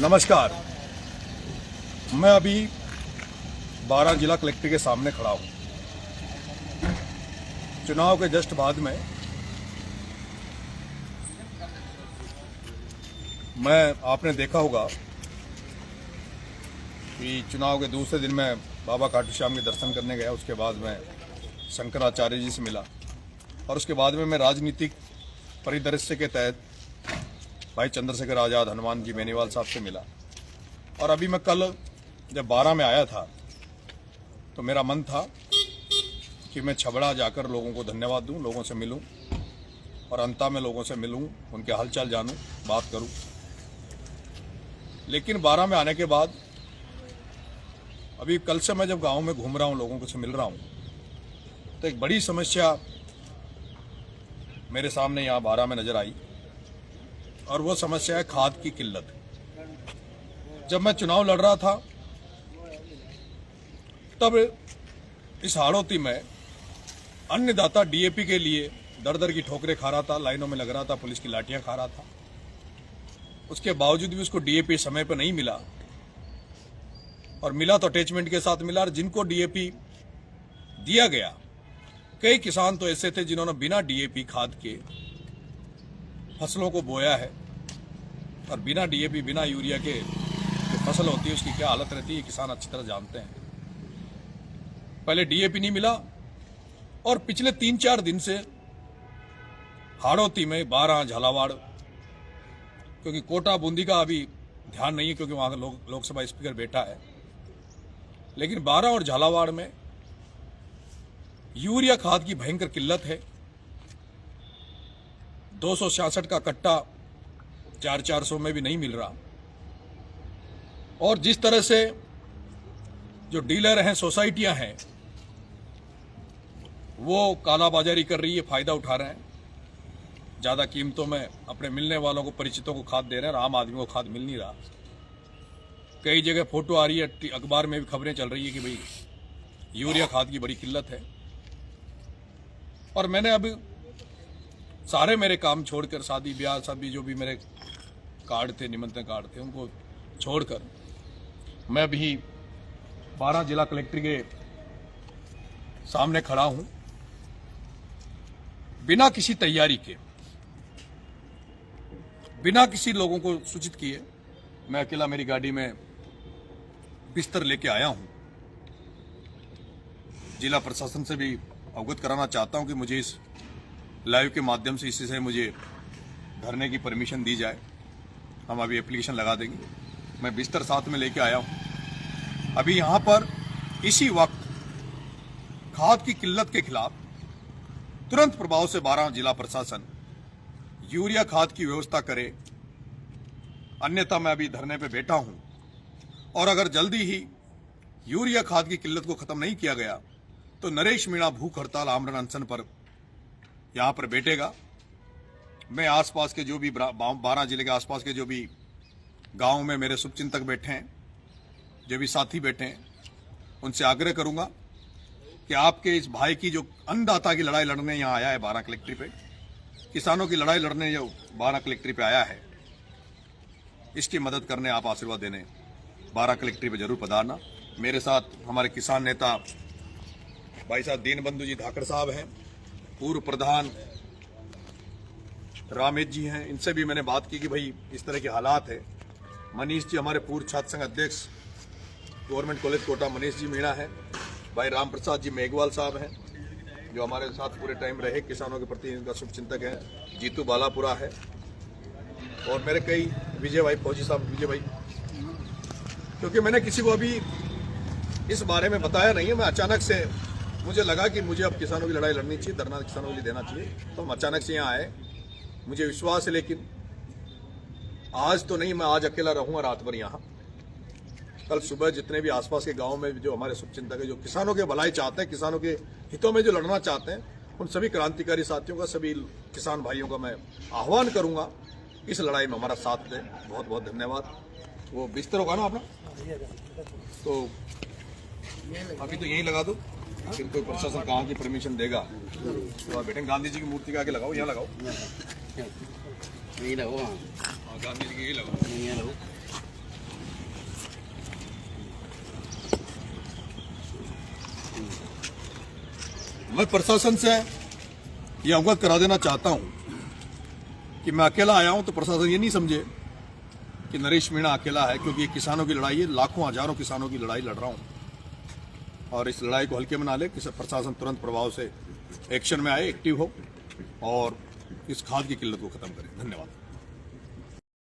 नमस्कार। मैं अभी 12 जिला कलेक्टर के सामने खड़ा हूँ। चुनाव के जस्ट बाद में आपने देखा होगा कि चुनाव के दूसरे दिन मैं बाबा खाटू श्याम के दर्शन करने गया। उसके बाद मैं शंकराचार्य जी से मिला और उसके बाद में मैं राजनीतिक परिदृश्य के तहत भाई चंद्रशेखर आज़ाद, हनुमान जी बेनीवाल साहब से मिला। और अभी मैं कल जब 12 में आया था तो मेरा मन था कि मैं छबड़ा जाकर लोगों को धन्यवाद दूं, लोगों से मिलूं और अंता में लोगों से मिलूं, उनके हालचाल जानूं, बात करूं। लेकिन 12 में आने के बाद अभी कल से मैं जब गांव में घूम रहा हूं, लोगों से मिल रहा हूं, तो एक बड़ी समस्या मेरे सामने यहाँ 12 में नजर आई और वो समस्या है खाद की किल्लत। जब मैं चुनाव लड़ रहा था तब इस हाड़ौती में अन्नदाता डीएपी के लिए दर दर की ठोकरें खा रहा था, लाइनों में लग रहा था, पुलिस की लाठियां खा रहा था। उसके बावजूद भी उसको डीएपी समय पर नहीं मिला और मिला तो अटैचमेंट के साथ मिला। और जिनको डीएपी दिया गया, कई किसान तो ऐसे थे जिन्होंने बिना डीएपी खाद के फसलों को बोया है और बिना डीएपी, बिना यूरिया के जो फसल होती है उसकी क्या हालत रहती है किसान अच्छी तरह जानते हैं। पहले डीएपी नहीं मिला और पिछले 3-4 दिन से हाड़ौती में 12, झालावाड़, क्योंकि कोटा बूंदी का अभी ध्यान नहीं है क्योंकि वहां का लोकसभा स्पीकर बैठा है, लेकिन 12 और झालावाड़ में यूरिया खाद की भयंकर किल्लत है। 266 का कट्टा 400 में भी नहीं मिल रहा। और जिस तरह से जो डीलर हैं, सोसाइटियां हैं, वो कालाबाजारी कर रही है, फायदा उठा रहे हैं, ज्यादा कीमतों में अपने मिलने वालों को, परिचितों को खाद दे रहे हैं और आम आदमी को खाद मिल नहीं रहा। कई जगह फोटो आ रही है, अखबार में भी खबरें चल रही है कि भाई यूरिया खाद की बड़ी किल्लत है। और मैंने अब सारे मेरे काम छोड़कर, शादी ब्याह सभी जो भी मेरे कार्ड थे, निमंत्रण कार्ड थे, उनको छोड़कर मैं अभी 12 जिला कलेक्टर के सामने खड़ा हूं, बिना किसी तैयारी के, बिना किसी लोगों को सूचित किए। मैं अकेला मेरी गाड़ी में बिस्तर लेके आया हूं। जिला प्रशासन से भी अवगत कराना चाहता हूं कि मुझे इस लाइव के माध्यम से इसी से मुझे धरने की परमिशन दी जाए। हम अभी एप्लीकेशन लगा देंगे। मैं बिस्तर साथ में लेके आया हूं। अभी यहां पर इसी वक्त खाद की किल्लत के खिलाफ तुरंत प्रभाव से 12 जिला प्रशासन यूरिया खाद की व्यवस्था करे, अन्यथा मैं अभी धरने पे बैठा हूं। और अगर जल्दी ही यूरिया खाद की किल्लत को खत्म नहीं किया गया तो नरेश मीणा भूख हड़ताल, आमरण अनशन पर यहां पर बैठेगा। मैं आसपास के जो भी 12 जिले के आसपास के जो भी गांव में मेरे शुभचिंतक बैठे हैं, जो भी साथी बैठे हैं, उनसे आग्रह करूंगा कि आपके इस भाई की जो अन्नदाता की लड़ाई लड़ने यहां आया है 12 कलेक्ट्री पे, किसानों की लड़ाई लड़ने जो 12 कलेक्ट्री पे आया है, इसकी मदद करने, आप आशीर्वाद देने 12 कलेक्ट्री पे जरूर पधारना। मेरे साथ हमारे किसान नेता भाई साहब दीनबंधु जी धाकड़ साहब हैं, पूर्व प्रधान रामेश जी हैं, इनसे भी मैंने बात की कि भाई इस तरह के हालात है। मनीष जी हमारे पूर्व छात्र संघ अध्यक्ष गवर्नमेंट कॉलेज कोटा, मनीष जी मीणा है। भाई राम प्रसाद जी मेघवाल साहब हैं जो हमारे साथ पूरे टाइम रहे, किसानों के प्रति इनका शुभचिंतक है। जीतू बालापुरा है और मेरे कई विजय भाई, फौजी साहब विजय भाई, क्योंकि मैंने किसी को अभी इस बारे में बताया नहीं है। मैं अचानक से मुझे लगा कि मुझे अब किसानों की लड़ाई लड़नी चाहिए, धरना किसानों के लिए देना चाहिए, तो हम अचानक से यहाँ आए। मुझे विश्वास है, लेकिन आज तो नहीं, मैं आज अकेला रहूंगा रात भर यहाँ। कल सुबह जितने भी आसपास के गांव में जो हमारे शुभचिंतक है, जो किसानों के भलाई चाहते हैं, किसानों के हितों में जो लड़ना चाहते हैं, उन सभी क्रांतिकारी साथियों का, सभी किसान भाइयों का मैं आह्वान करूंगा इस लड़ाई में हमारा साथ दें। बहुत बहुत धन्यवाद। वो बिस्तर होगा ना अपना, तो अभी तो यही लगा दो, फिर कोई प्रशासन कहाँ की परमिशन देगा तो आप बैठे। गांधी जी की मूर्ति के आगे लगाओ, यहाँ लगाओ, यही लगाओ। गांधी जी की यही लगाओ। मैं प्रशासन से ये अवगत करा देना चाहता हूं कि मैं अकेला आया हूं, तो प्रशासन ये नहीं समझे कि नरेश मीणा अकेला है, क्योंकि ये किसानों की लड़ाई है, लाखों हजारों किसानों की लड़ाई लड़ रहा हूं। और इस लड़ाई को हल्के में ना ले, कि प्रशासन तुरंत प्रभाव से एक्शन में आए, एक्टिव हो और इस खाद की किल्लत को खत्म करे। धन्यवाद।